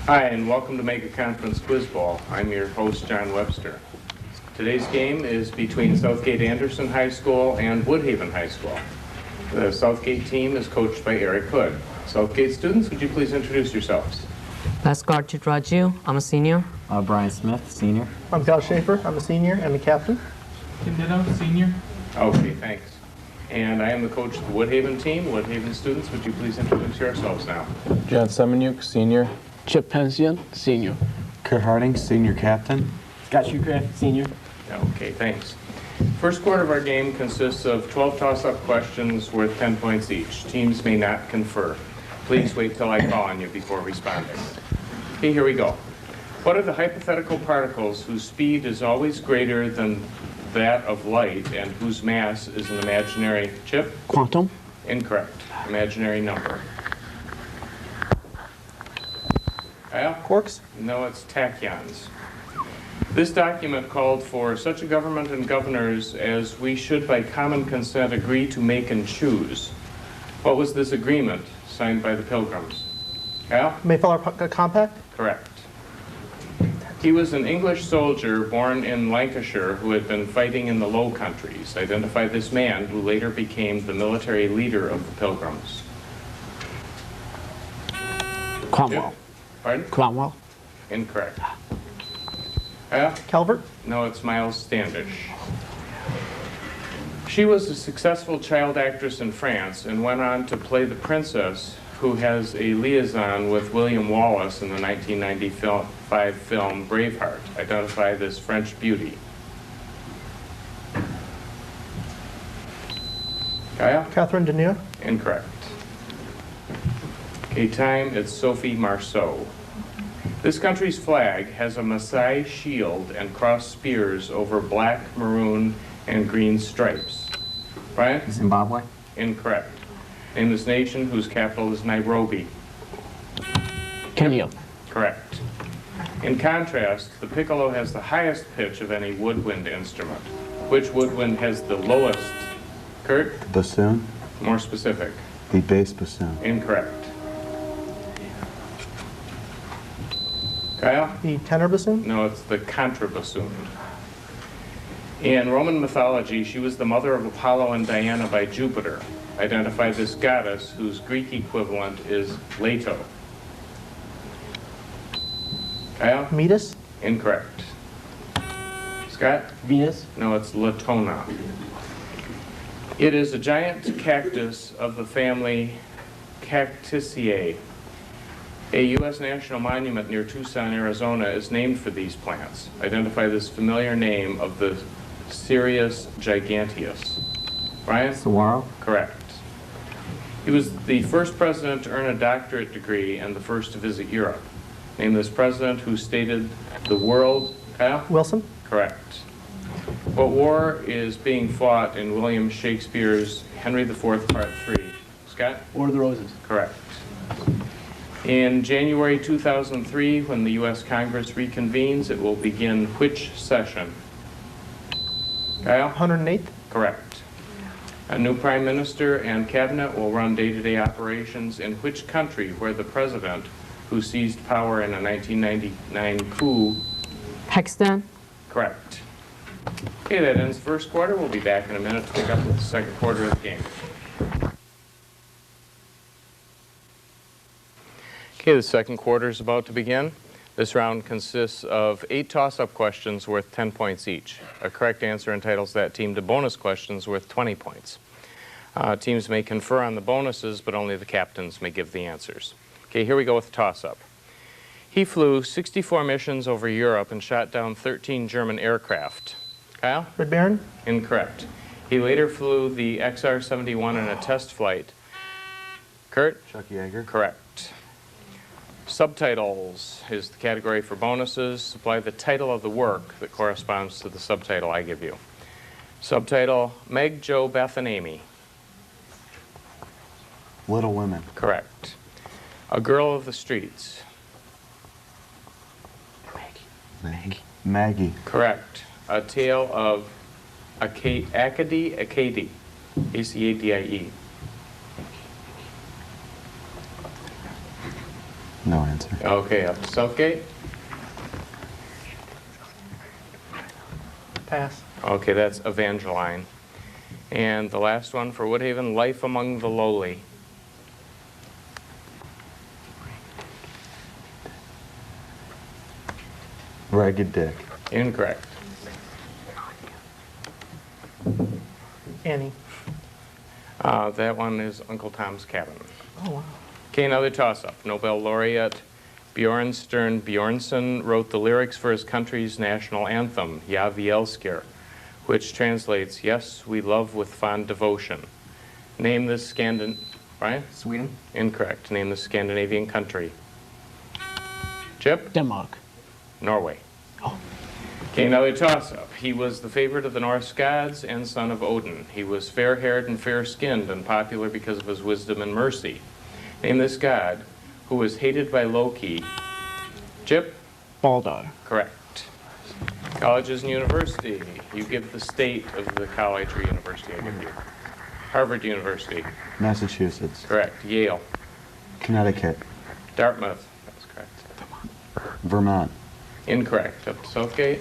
Hi, and welcome to Mega Conference Quiz Ball. I'm your host, John Webster. Today's game is between Southgate Anderson High School and Woodhaven High School. The Southgate team is coached by Eric Hood. Southgate students, would you please introduce yourselves? Bhaskar Chitraju, I'm a senior. Brian Smith, senior. I'm Cal Schaefer, I'm a senior and the captain. Tim Ditto, senior. Okay, thanks. And I am the coach of the Woodhaven team. Woodhaven students, would you please introduce yourselves now? John Semenyuk, senior. Chip Pensian, senior. Kurt Harding, senior captain. Scott Shoecraft, senior. Okay, thanks. First quarter of our game consists of 12 toss-up questions worth 10 points each. Teams may not confer. Please wait till I call on you before responding. Okay, here we go. What are the hypothetical particles whose speed is always greater than that of light and whose mass is an imaginary chip? Quantum. Incorrect. Imaginary number. Kyle? Quarks? No, it's tachyons. This document called for such a government and governors as we should by common consent agree to make and choose. What was this agreement signed by the Pilgrims? Kyle? Mayflower Compact? Correct. He was an English soldier born in Lancashire who had been fighting in the Low Countries. Identify this man who later became the military leader of the Pilgrims. Cromwell. Pardon? Cromwell. Incorrect. Kyle? Calvert? No, it's Miles Standish. She was a successful child actress in France and went on to play the princess who has a liaison with William Wallace in the 1995 film Braveheart. Identify this French beauty. Kyle? Catherine Deneuve? Incorrect. Okay, time, it's Sophie Marceau. This country's flag has a Maasai shield and crossed spears over black, maroon, and green stripes. Brian? Zimbabwe. Incorrect. Name this nation whose capital is Nairobi. Kenya. Correct. In contrast, the piccolo has the highest pitch of any woodwind instrument. Which woodwind has the lowest? Kurt? The bassoon. More specific. The bass bassoon. Incorrect. Kyle? The tenor bassoon? No, it's the contrabassoon. In Roman mythology, she was the mother of Apollo and Diana by Jupiter. Identify this goddess whose Greek equivalent is Leto. Kyle? Metis? Incorrect. Scott? Venus. No, it's Latona. It is a giant cactus of the family Cactaceae. A U.S. national monument near Tucson, Arizona is named for these plants. Identify this familiar name of the Cereus giganteus. Brian? Saguaro. Correct. He was the first president to earn a doctorate degree and the first to visit Europe. Name this president who stated the world... Kyle? Wilson? Correct. What war is being fought in William Shakespeare's Henry IV, Part 3? Scott? War of the Roses. Correct. In January 2003, when the U.S. Congress reconvenes, it will begin which session? Kyle? 108th? Correct. A new prime minister and cabinet will run day-to-day operations in which country where the president, who seized power in a 1999 coup... Pakistan. Correct. Okay, that ends the first quarter. We'll be back in a minute to pick up with the second quarter of the game. Okay, the second quarter is about to begin. This round consists of 8 toss-up questions worth 10 points each. A correct answer entitles that team to bonus questions worth 20 points. Teams may confer on the bonuses, but only the captains may give the answers. Okay, here we go with the toss-up. He flew 64 missions over Europe and shot down 13 German aircraft. Kyle? Red Baron? Incorrect. He later flew the XR-71 in a test flight. Kurt? Chuck Yeager. Correct. Subtitles is the category for bonuses. Supply the title of the work that corresponds to the subtitle I give you. Subtitle, Meg, Jo, Beth, and Amy. Little Women. Correct. A Girl of the Streets. Maggie. Correct. A Tale of Acadie, A-C-A-D-I-E. No answer. Okay, up to Southgate. Pass. Okay, that's Evangeline. And the last one for Woodhaven, Life Among the Lowly. Ragged Dick. Incorrect. Annie. That one is Uncle Tom's Cabin. Oh, wow. Okay, another toss-up. Nobel laureate Bjornstjerne Bjornsson wrote the lyrics for his country's national anthem, Ja vi älskar, which translates, Yes, we love with fond devotion. Name this Brian? Sweden. Incorrect. Name the Scandinavian country. Chip? Denmark. Norway. Okay, another toss-up. He was the favorite of the Norse gods and son of Odin. He was fair-haired and fair-skinned and popular because of his wisdom and mercy. Name this god who was hated by Loki. Chip? Baldur. Correct. Colleges and university. You give the state of the college or university I give you. Harvard University. Massachusetts. Correct. Yale. Connecticut. Dartmouth. That's correct. Vermont. Incorrect. Up to Southgate.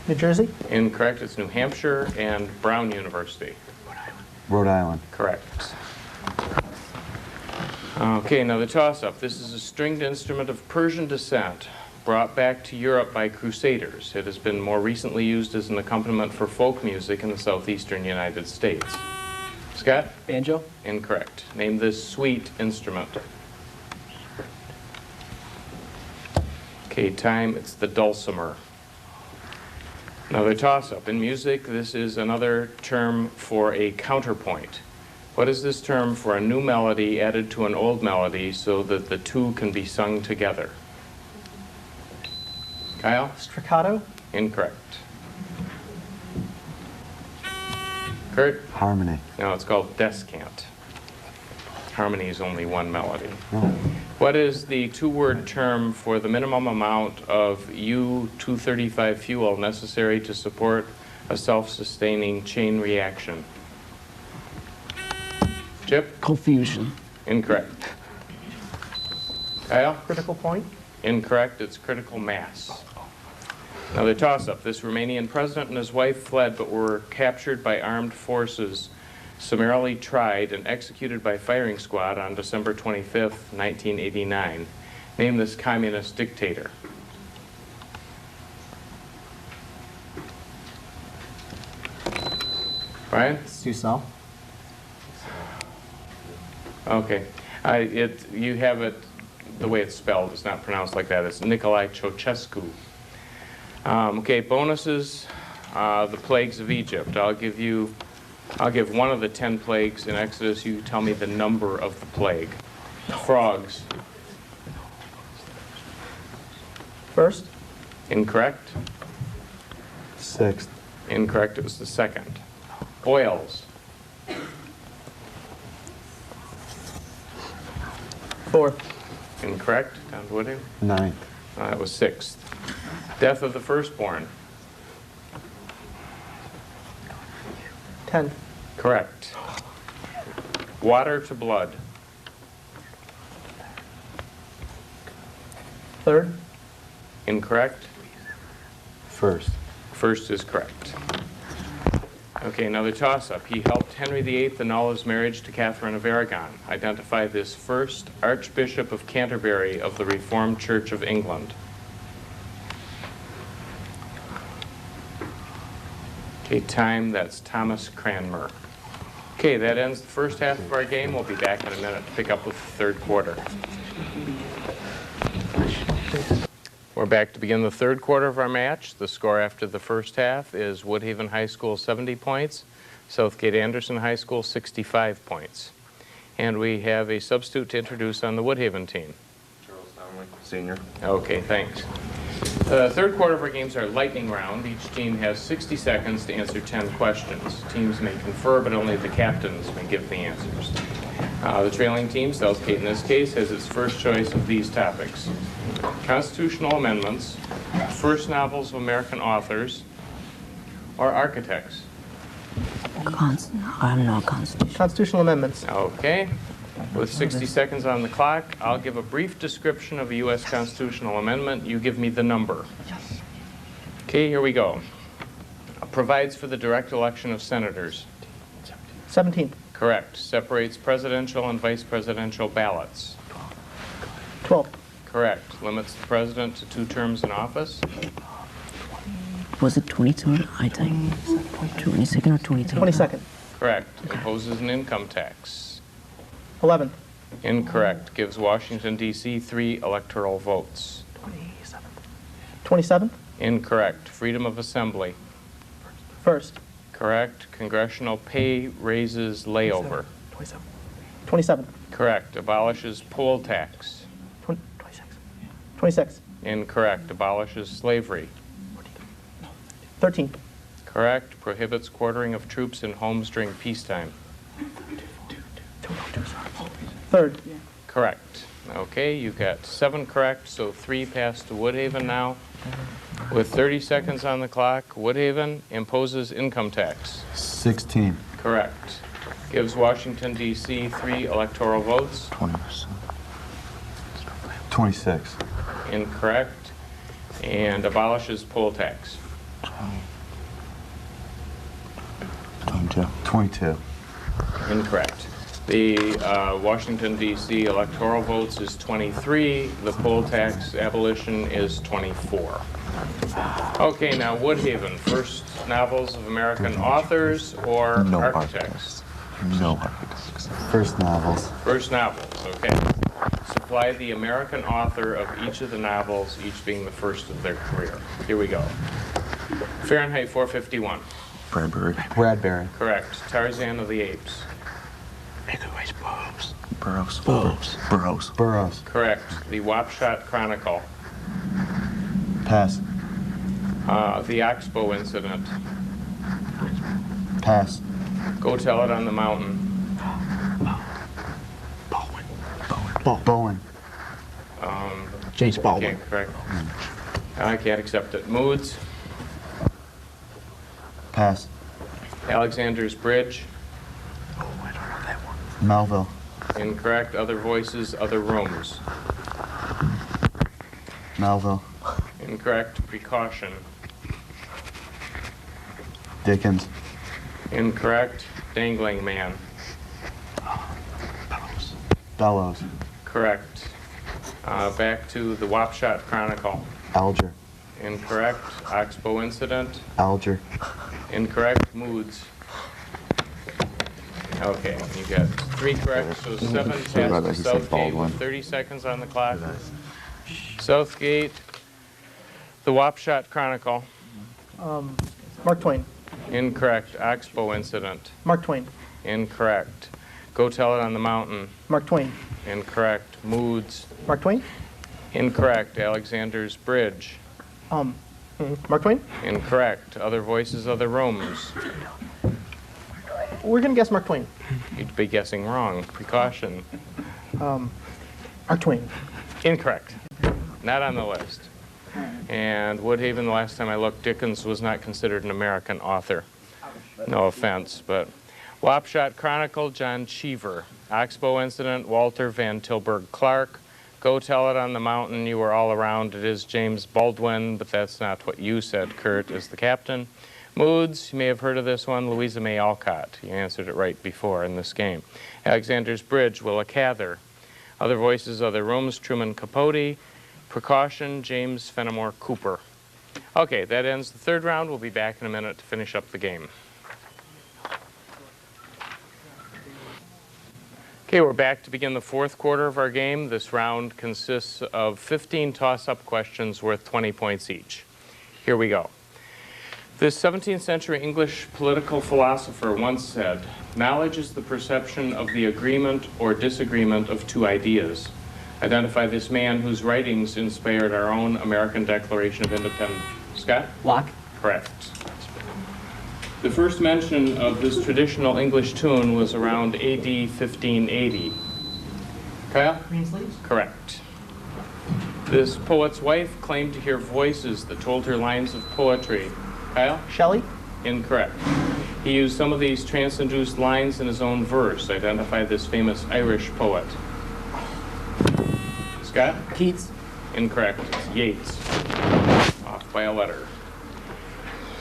New Jersey. Incorrect. It's New Hampshire and Brown University. Rhode Island. Correct. Okay, now the toss-up. This is a stringed instrument of Persian descent brought back to Europe by Crusaders. It has been more recently used as an accompaniment for folk music in the southeastern United States. Scott? Banjo. Incorrect. Name this sweet instrument. Okay, time. It's the dulcimer. Another toss-up. In music, this is another term for a counterpoint. What is this term for a new melody added to an old melody so that the two can be sung together? Kyle? Staccato. Incorrect. Kurt? Harmony. No, it's called descant. Harmony is only one melody. Oh. What is the two-word term for the minimum amount of U-235 fuel necessary to support a self-sustaining chain reaction? Chip? Confusion. Incorrect. Kyle? Critical point. Incorrect. It's critical mass. Another toss-up. This Romanian president and his wife fled but were captured by armed forces, summarily tried, and executed by firing squad on December 25th, 1989. Name this communist dictator. Brian? Susel. Okay. You have it the way it's spelled. It's not pronounced like that. It's Nicolae Ceausescu. Okay, bonuses. The plagues of Egypt. I'll give one of the 10 plagues in Exodus. You tell me the number of the plague. Frogs. First. Incorrect. Sixth. Incorrect. It was the second. Boils. Fourth. Incorrect. Down to Woodhaven. Ninth. That was sixth. Death of the firstborn. 10th. Correct. Water to blood. Third. Incorrect. First. First is correct. Okay, another toss-up. He helped Henry VIII annul his marriage to Catherine of Aragon. Identify this first Archbishop of Canterbury of the Reformed Church of England. Okay, time. That's Thomas Cranmer. Okay, that ends the first half of our game. We'll be back in a minute to pick up with the third quarter. We're back to begin the third quarter of our match. The score after the first half is Woodhaven High School 70 points, Southgate Anderson High School 65 points. And we have a substitute to introduce on the Woodhaven team. Charles Donnelly, senior. Okay, thanks. The third quarter of our games are lightning round. Each team has 60 seconds to answer 10 questions. Teams may confer, but only the captains may give the answers. The trailing team, Southgate in this case, has its first choice of these topics: constitutional amendments, first novels of American authors, or architects. I'm not constitutional. Constitutional amendments. Okay. With 60 seconds on the clock, I'll give a brief description of a U.S. constitutional amendment. You give me the number. Okay, here we go. Provides for the direct election of senators. 17th. Correct. Separates presidential and vice presidential ballots. 12th. Correct. Limits the president to 2 terms in office. Was it 22? I think. 22nd or 23rd? 22nd. Correct. Imposes an income tax. 11th. Incorrect. Gives Washington, D.C. 3 electoral votes. 27th. Incorrect. Freedom of assembly. 1st. Correct. Congressional pay raises layover. 27th. Correct. Abolishes poll tax. 26th. Incorrect. Abolishes slavery. 13th. Correct. Prohibits quartering of troops in homes during peacetime. 3rd. Correct. Okay, you got 7 correct, so 3 pass to Woodhaven now. With 30 seconds on the clock, Woodhaven imposes income tax. 16. Correct. Gives Washington, D.C. 3 electoral votes. 20%. 26. Incorrect. And abolishes poll tax. 22. 22. Incorrect. The Washington, D.C. electoral votes is 23. The poll tax abolition is 24. Okay, now Woodhaven. First novels of American authors or No architects? No architects. First novels. First novels, okay. Supply the American author of each of the novels, each being the first of their career. Here we go. Fahrenheit 451. Bradbury. Correct. Tarzan of the Apes. Burroughs. Correct. The Wapshot Chronicle. Pass. The Oxbow Incident. Pass. Go Tell It on the Mountain. Bowen. James Baldwin. Can't correct. I can't accept it. Moods. Pass. Alexander's Bridge. Melville. Incorrect. Other Voices, Other Rooms. Melville. Incorrect. Precaution. Dickens. Incorrect. Dangling Man. Bellows. Correct. Back to the Wapshot Chronicle. Alger. Incorrect. Oxbow Incident. Alger. Incorrect. Moods. Okay, you got 3 correct, so 7 passes to Southgate with 30 seconds on the clock. Southgate, the Wapshot Chronicle. Mark Twain. Incorrect. Oxbow Incident. Mark Twain. Incorrect. Go Tell It on the Mountain. Mark Twain. Incorrect. Moods. Mark Twain. Incorrect. Alexander's Bridge. Mark Twain. Incorrect. Other Voices, Other Rooms. We're going to guess Mark Twain. You'd be guessing wrong. Precaution. Mark Twain. Incorrect. Not on the list. And Woodhaven, the last time I looked, Dickens was not considered an American author. No offense, but Wapshot Chronicle, John Cheever. Oxbow Incident, Walter Van Tilburg Clark. Go Tell It on the Mountain, You Were All Around. It is James Baldwin, but that's not what you said, Kurt, as the captain. Moods, you may have heard of this one, Louisa May Alcott. You answered it right before in this game. Alexander's Bridge, Willa Cather. Other Voices, Other Rooms, Truman Capote. Precaution, James Fenimore Cooper. Okay, that ends the 3rd round. We'll be back in a minute to finish up the game. Okay, we're back to begin the 4th quarter of our game. This round consists of 15 toss-up questions worth 20 points each. Here we go. This 17th century English political philosopher once said, "Knowledge is the perception of the agreement or disagreement of 2 ideas." Identify this man whose writings inspired our own American Declaration of Independence. Scott? Locke. Correct. The first mention of this traditional English tune was around AD 1580. Kyle? Greensleeves? Correct. This poet's wife claimed to hear voices that told her lines of poetry. Kyle? Shelley. Incorrect. He used some of these trance-induced lines in his own verse. Identify this famous Irish poet. Scott? Keats. Incorrect. It's Yeats. Off by a letter.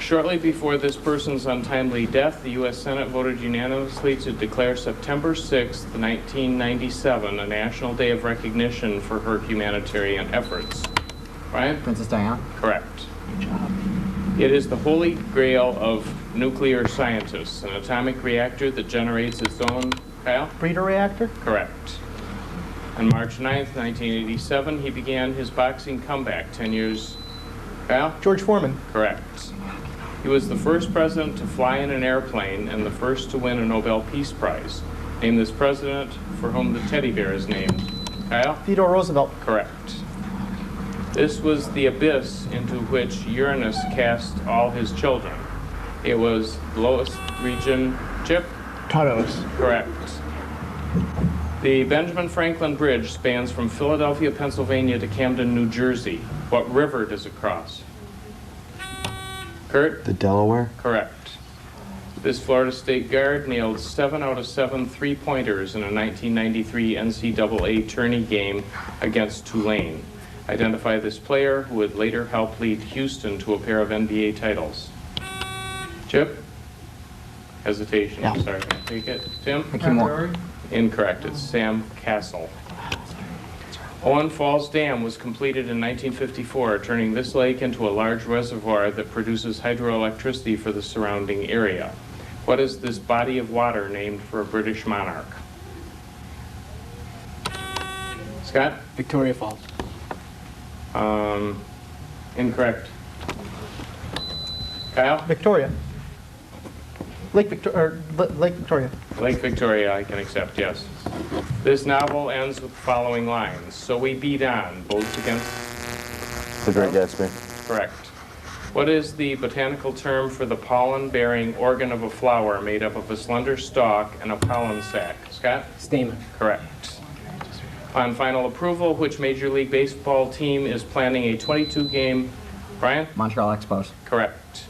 Shortly before this person's untimely death, the U.S. Senate voted unanimously to declare September 6, 1997, a national day of recognition for her humanitarian efforts. Ryan? Princess Diana. Correct. It is the holy grail of nuclear scientists, an atomic reactor that generates its own... Kyle? Breeder reactor? Correct. On March 9th, 1987, he began his boxing comeback. 10 years... Kyle? George Foreman. Correct. He was the first president to fly in an airplane and the first to win a Nobel Peace Prize. Name this president for whom the teddy bear is named. Kyle? Theodore Roosevelt. Correct. This was the abyss into which Uranus cast all his children. It was the lowest region. Chip? Tartarus. Correct. The Benjamin Franklin Bridge spans from Philadelphia, Pennsylvania to Camden, New Jersey. What river does it cross? Kurt? The Delaware. Correct. This Florida State guard nailed 7 out of 7 three-pointers in a 1993 NCAA tourney game against Tulane. Identify this player who would later help lead Houston to a pair of NBA titles. Chip? Hesitation. Yeah. Sorry. Take it. Tim? Hakeem Moore. Incorrect. It's Sam Castle. Owen Falls Dam was completed in 1954, turning this lake into a large reservoir that produces hydroelectricity for the surrounding area. What is this body of water named for a British monarch? Scott? Victoria Falls. Incorrect. Kyle? Victoria. Lake Victoria. Lake Victoria. Lake Victoria, I can accept, yes. This novel ends with the following lines. So we beat on, both against... The Great Gatsby. Correct. What is the botanical term for the pollen-bearing organ of a flower made up of a slender stalk and a pollen sac? Scott? Stamen. Correct. Upon final approval, which Major League Baseball team is planning a 22-game... Brian? Montreal Expos. Correct.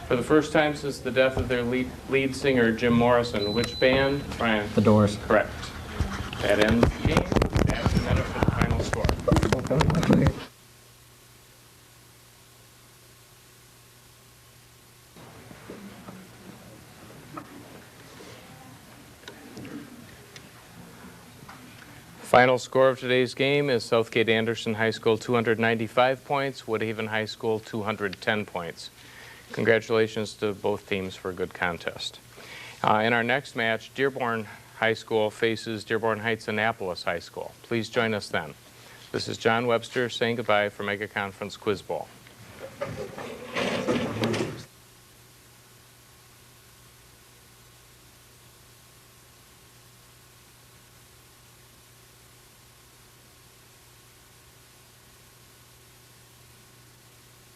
For the first time since the death of their lead singer, Jim Morrison, which band? Brian? The Doors. Correct. That ends the game. That's the minute for the final score. Final score of today's game is Southgate Anderson High School 295 points, Woodhaven High School 210 points. Congratulations to both teams for a good contest. In our next match, Dearborn High School faces Dearborn Heights Annapolis High School. Please join us then. This is John Webster saying goodbye for Mega Conference Quiz Bowl.